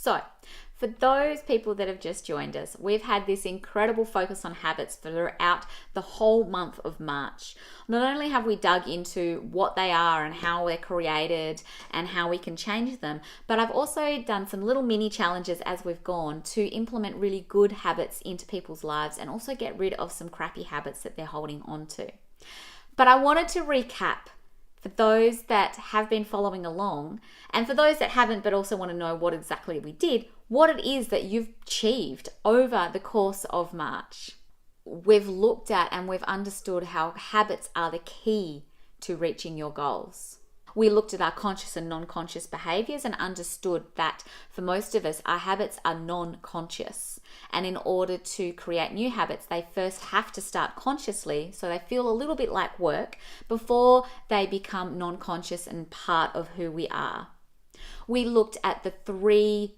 So, for those people that have just joined us, we've had this incredible focus on habits throughout the whole month of March. Not only have we dug into what they are and how they're created and how we can change them, but I've also done some little mini challenges as we've gone to implement really good habits into people's lives and also get rid of some crappy habits that they're holding on to. But I wanted to recap for those that have been following along, and for those that haven't but also want to know what exactly we did, what it is that you've achieved over the course of March. We've looked at and we've understood how habits are the key to reaching your goals. We looked at our conscious and non-conscious behaviors and understood that for most of us, our habits are non-conscious. And in order to create new habits, they first have to start consciously, so they feel a little bit like work before they become non-conscious and part of who we are. We looked at the 3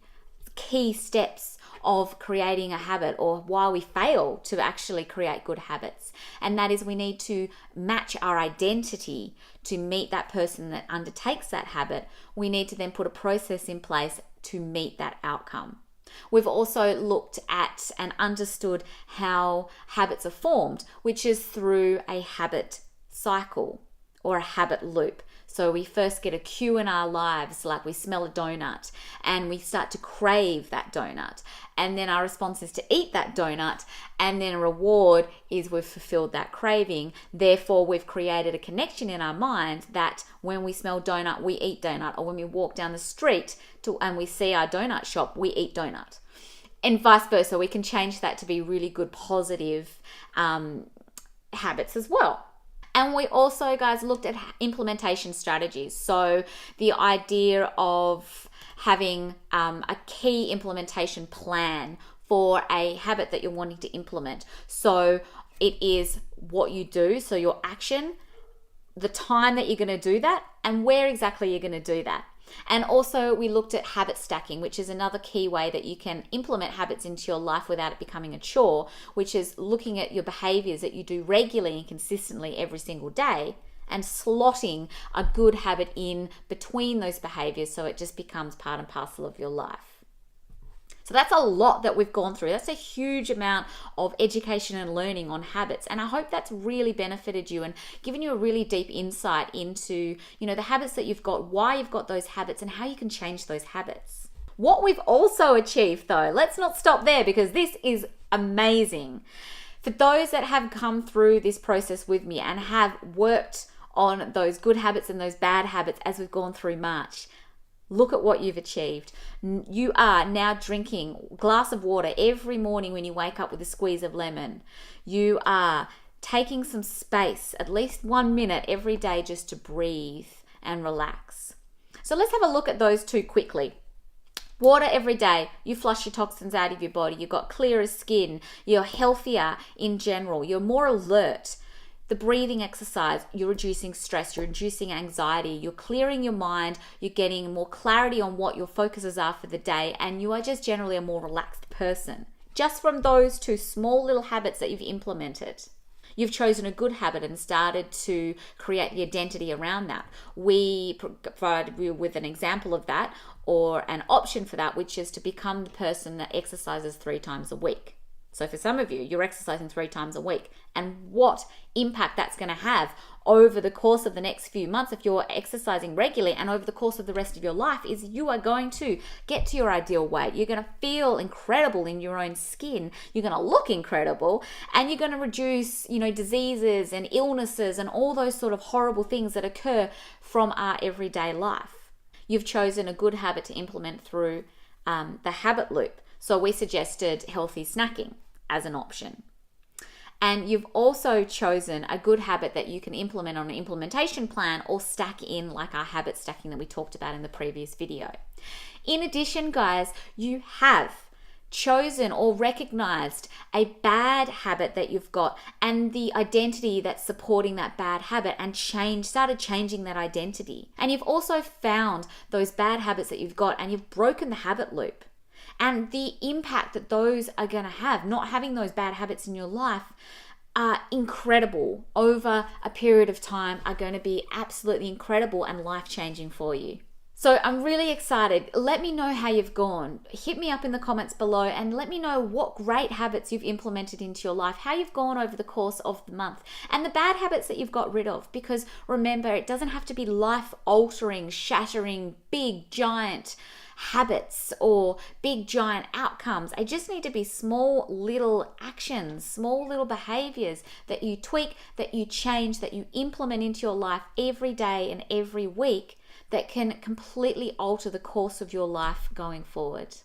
key steps of creating a habit, or why we fail to actually create good habits. And that is, we need to match our identity to meet that person that undertakes that habit. We need to then put a process in place to meet that outcome. We've also looked at and understood how habits are formed, which is through a habit cycle or a habit loop. So we first get a cue in our lives, like we smell a donut and we start to crave that donut. And then our response is to eat that donut, and then a reward is we've fulfilled that craving. Therefore, we've created a connection in our mind that when we smell donut, we eat donut, or when we walk down the street and we see our donut shop, we eat donut. And vice versa, we can change that to be really good, positive habits as well. And we also, guys, looked at implementation strategies. So the idea of having a key implementation plan for a habit that you're wanting to implement. So it is what you do, so your action, the time that you're going to do that, and where exactly you're going to do that. And also we looked at habit stacking, which is another key way that you can implement habits into your life without it becoming a chore, which is looking at your behaviors that you do regularly and consistently every single day and slotting a good habit in between those behaviors so it just becomes part and parcel of your life. So that's a lot that we've gone through. That's a huge amount of education and learning on habits. And I hope that's really benefited you and given you a really deep insight into, the habits that you've got, why you've got those habits, and how you can change those habits. What we've also achieved, though, let's not stop there, because this is amazing. For those that have come through this process with me and have worked on those good habits and those bad habits as we've gone through March, look at what you've achieved. You are now drinking a glass of water every morning when you wake up with a squeeze of lemon. You are taking some space, at least 1 minute every day, just to breathe and relax. So let's have a look at those 2 quickly. Water every day, you flush your toxins out of your body. You've got clearer skin. You're healthier in general. You're more alert. The breathing exercise, you're reducing stress, you're reducing anxiety, you're clearing your mind, you're getting more clarity on what your focuses are for the day, and you are just generally a more relaxed person. Just from those 2 small little habits that you've implemented. You've chosen a good habit and started to create the identity around that. We provided you with an example of that, or an option for that, which is to become the person that exercises 3 times a week. So for some of you, you're exercising 3 times a week, and what impact that's going to have over the course of the next few months if you're exercising regularly, and over the course of the rest of your life, is you are going to get to your ideal weight. You're going to feel incredible in your own skin. You're going to look incredible, and you're going to reduce, diseases and illnesses and all those sort of horrible things that occur from our everyday life. You've chosen a good habit to implement through the habit loop. So we suggested healthy snacking as an option. And you've also chosen a good habit that you can implement on an implementation plan or stack in, like our habit stacking that we talked about in the previous video. In addition, guys, you have chosen or recognized a bad habit that you've got and the identity that's supporting that bad habit, and started changing that identity. And you've also found those bad habits that you've got and you've broken the habit loop. And the impact that those are going to have, not having those bad habits in your life, are incredible over a period of time, are going to be absolutely incredible and life-changing for you. So I'm really excited. Let me know how you've gone. Hit me up in the comments below and let me know what great habits you've implemented into your life, how you've gone over the course of the month, and the bad habits that you've got rid of. Because remember, it doesn't have to be life-altering, shattering, big, giant habits or big giant outcomes. They just need to be small little actions, small little behaviors that you tweak, that you change, that you implement into your life every day and every week, that can completely alter the course of your life going forward.